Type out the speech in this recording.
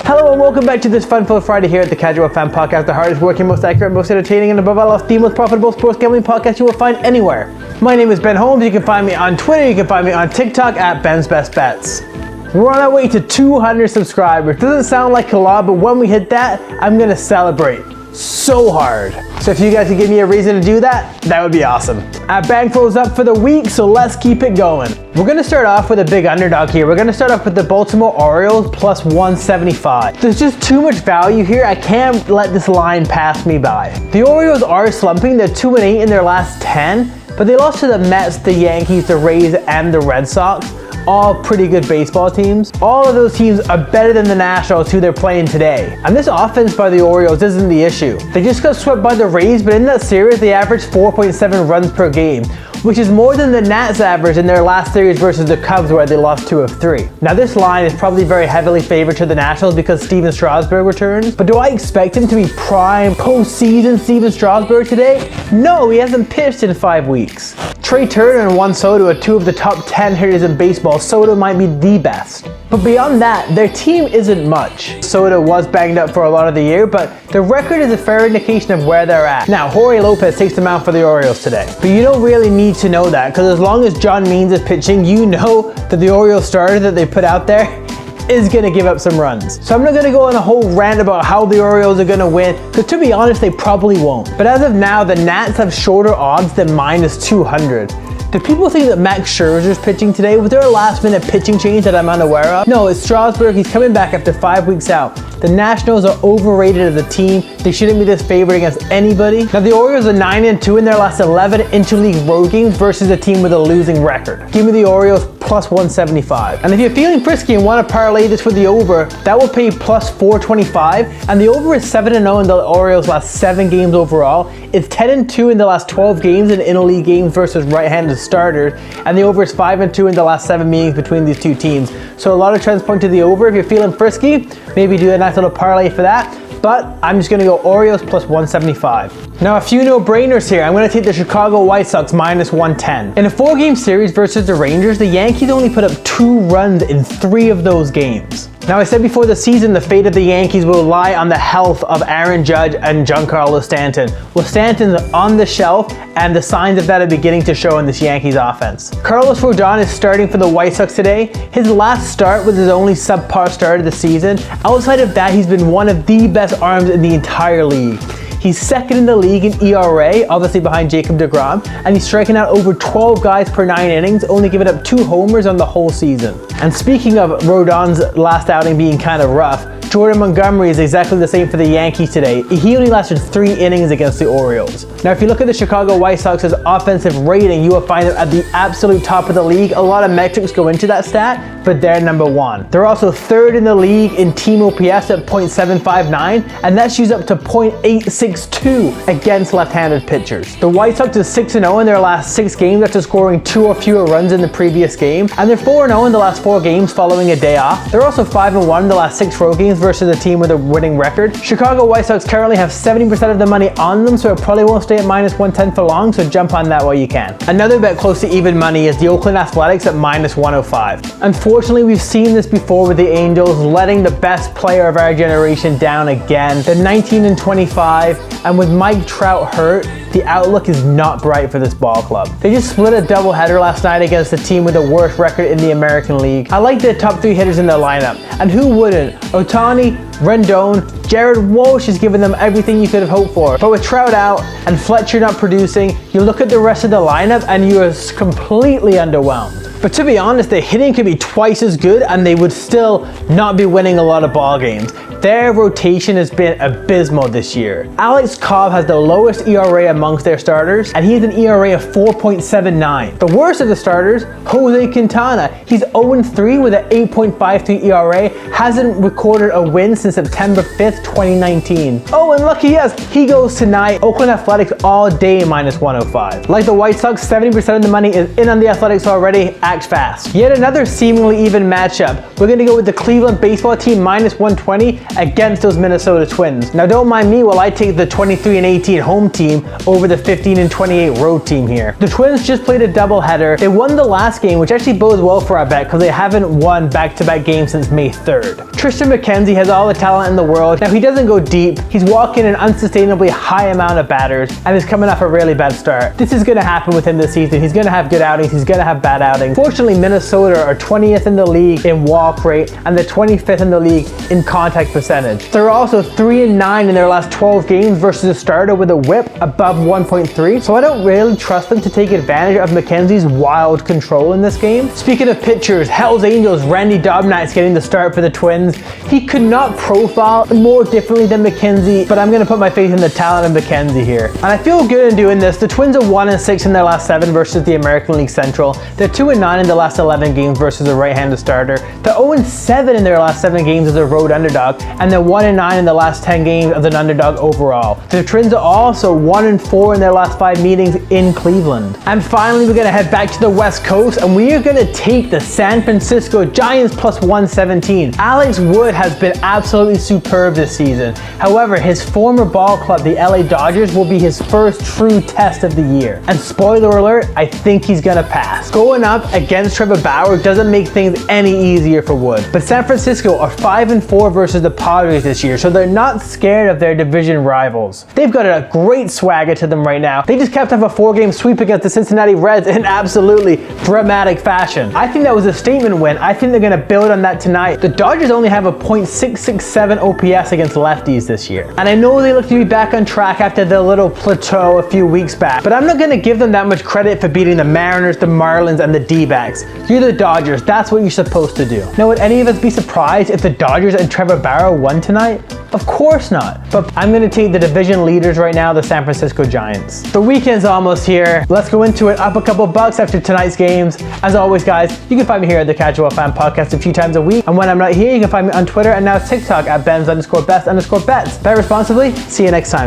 Hello and welcome back to this fun-filled Friday here at the Casual Fan Podcast, the hardest working, most accurate, most entertaining, and above all else, the most profitable sports gambling podcast you will find anywhere. My name is Ben Holmes. You can find me on Twitter. You can find me on TikTok at Ben's Best Bets. We're on our way to 200 subscribers. Doesn't sound like a lot, but when we hit that, I'm gonna celebrate so hard. So if you guys could give me a reason to do that, that would be awesome. Our bankroll's up for the week, so let's keep it going. We're gonna start off with a big underdog here. We're gonna start off with the Baltimore Orioles plus 175. There's just too much value here. I can't let this line pass me by. The Orioles are slumping. They're 2-8 in their last 10, but they lost to the Mets, the Yankees, the Rays, and the Red Sox. All pretty good baseball teams. All of those teams are better than the Nationals, who they're playing today. And this offense by the Orioles isn't the issue. They just got swept by the Rays, but in that series, they averaged 4.7 runs per game, which is more than the Nats average in their last series versus the Cubs, where they lost 2 of 3. Now this line is probably very heavily favored to the Nationals because Steven Strasburg returns, but do I expect him to be prime postseason Steven Strasburg today? No, he hasn't pitched in 5 weeks. Trey Turner and Juan Soto are 2 of the top 10 hitters in baseball. Soto might be the best. But beyond that, their team isn't much. Soto was banged up for a lot of the year, but the record is a fair indication of where they're at. Now, Jorge Lopez takes them out for the Orioles today. But you don't really need to know that, because as long as John Means is pitching, you know that the Orioles starter that they put out there is going to give up some runs. So I'm not going to go on a whole rant about how the Orioles are going to win, because to be honest, they probably won't. But as of now, the Nats have shorter odds than minus 200. Do people think that Max Scherzer's pitching today? Was there a last-minute pitching change that I'm unaware of? No, it's Strasburg. He's coming back after 5 weeks out. The Nationals are overrated as a team. They shouldn't be this favored against anybody. Now, the Orioles are 9-2 in their last 11 interleague road games versus a team with a losing record. Give me the Orioles plus 175. And if you're feeling frisky and want to parlay this with the over, that will pay plus 425. And the over is 7-0 in the Orioles' last 7 games overall. It's 10-2 in the last 12 games in interleague games versus right-handed starters. And the over is 5-2 in the last 7 meetings between these two teams. So a lot of trends point to the over. If you're feeling frisky, maybe do a nice little parlay for that. But I'm just going to go Orioles plus 175. Now a few no-brainers here. I'm going to take the Chicago White Sox minus 110. In a 4-game series versus the Rangers, the Yankees only put up 2 runs in 3 of those games. Now I said before the season the fate of the Yankees will lie on the health of Aaron Judge and Giancarlo Stanton. Well, Stanton's on the shelf and the signs of that are beginning to show in this Yankees offense. Carlos Rodon is starting for the White Sox today. His last start was his only subpar start of the season. Outside of that, he's been one of the best arms in the entire league. He's second in the league in ERA, obviously behind Jacob deGrom, and he's striking out over 12 guys per 9 innings, only giving up 2 homers on the whole season. And speaking of Rodon's last outing being kind of rough, Jordan Montgomery is exactly the same for the Yankees today. He only lasted 3 innings against the Orioles. Now, if you look at the Chicago White Sox's offensive rating, you will find them at the absolute top of the league. A lot of metrics go into that stat, but they're number 1. They're also 3rd in the league in team OPS at .759, and that's used up to .862 against left-handed pitchers. The White Sox are 6-0 in their last 6 games after scoring 2 or fewer runs in the previous game, and they're 4-0 in the last 4 games following a day off. They're also 5-1 in the last 6 road games versus a team with a winning record. Chicago White Sox currently have 70% of the money on them, so it probably won't stay at minus 110 for long, so jump on that while you can. Another bet close to even money is the Oakland Athletics at minus 105. Unfortunately, we've seen this before with the Angels letting the best player of our generation down again. They're 19-25, and with Mike Trout hurt, the outlook is not bright for this ball club. They just split a doubleheader last night against the team with the worst record in the American League. I like their top 3 hitters in their lineup, and who wouldn't? Ohtani, Rendon, Jared Walsh is giving them everything you could have hoped for. But with Trout out and Fletcher not producing, you look at the rest of the lineup and you are completely underwhelmed. But to be honest, the hitting could be twice as good and they would still not be winning a lot of ball games. Their rotation has been abysmal this year. Alex Cobb has the lowest ERA amongst their starters, and he has an ERA of 4.79. The worst of the starters, Jose Quintana. He's 0-3 with an 8.53 ERA, hasn't recorded a win since September 5th, 2019. Oh, Oh, and lucky us, he goes tonight. Oakland Athletics all day -105. Like the White Sox, 70% of the money is in on the Athletics already. Act fast. Yet another seemingly even matchup. We're going to go with the Cleveland baseball team -120 against those Minnesota Twins. Now don't mind me while I take the 23-18 home team over the 15-28 road team here. The Twins just played a doubleheader. They won the last game, which actually bodes well for our bet because they haven't won back-to-back games since May 3rd. Tristan McKenzie has all the talent in the world. Now he doesn't go deep. He's walking an unsustainably high amount of batters and is coming off a really bad start. This is going to happen with him this season. He's going to have good outings. He's going to have bad outings. Fortunately, Minnesota are 20th in the league in walk rate and the 25th in the league in contact percentage. They're also 3-9 in their last 12 games versus a starter with a whip above 1.3. So I don't really trust them to take advantage of McKenzie's wild control in this game. Speaking of pitchers, Hell's Angels, Randy Dobnak's getting the start for the Twins. He could not profile more differently than McKenzie, but I'm going to put my faith in the talent of McKenzie here. And I feel good in doing this. The Twins are 1-6 in their last 7 versus the American League Central. They're 2-9 in the last 11 games versus a right-handed starter. They're 0-7 in their last 7 games as a road underdog, and they're 1-9 in the last 10 games as an underdog overall. The Twins are also 1-4 in their last 5 meetings in Cleveland. And finally, we're going to head back to the West Coast, and we are going to take the San Francisco Giants +117. Alex Wood has been absolutely superb this season. However, his former ball club, the LA Dodgers, will be his first true test of the year. And spoiler alert, I think he's going to pass. Going up against Trevor Bauer doesn't make things any easier for Wood. But San Francisco are 5-4 versus the Padres this year, so they're not scared of their division rivals. They've got a great swagger to them right now. They just capped off a 4-game sweep against the Cincinnati Reds in absolutely dramatic fashion. I think that was a statement win. I think they're going to build on that tonight. The Dodgers only have a .667 OPS against lefties this year. And I know they look to be back on track after their little plateau a few weeks back, but I'm not going to give them that much credit for beating the Mariners, the Marlins, and the D-backs. You're the Dodgers. That's what you're supposed to do. Now, would any of us be surprised if the Dodgers and Trevor Bauer won tonight? Of course not. But I'm going to take the division leaders right now, the San Francisco Giants. The weekend's almost here. Let's go into it, up a couple bucks after tonight's games. As always, guys, you can find me here at the Casual Fan Podcast a few times a week. And when I'm not here, you can find me on Twitter and now TikTok at Benz_best_bets. Bet responsibly. See you next time.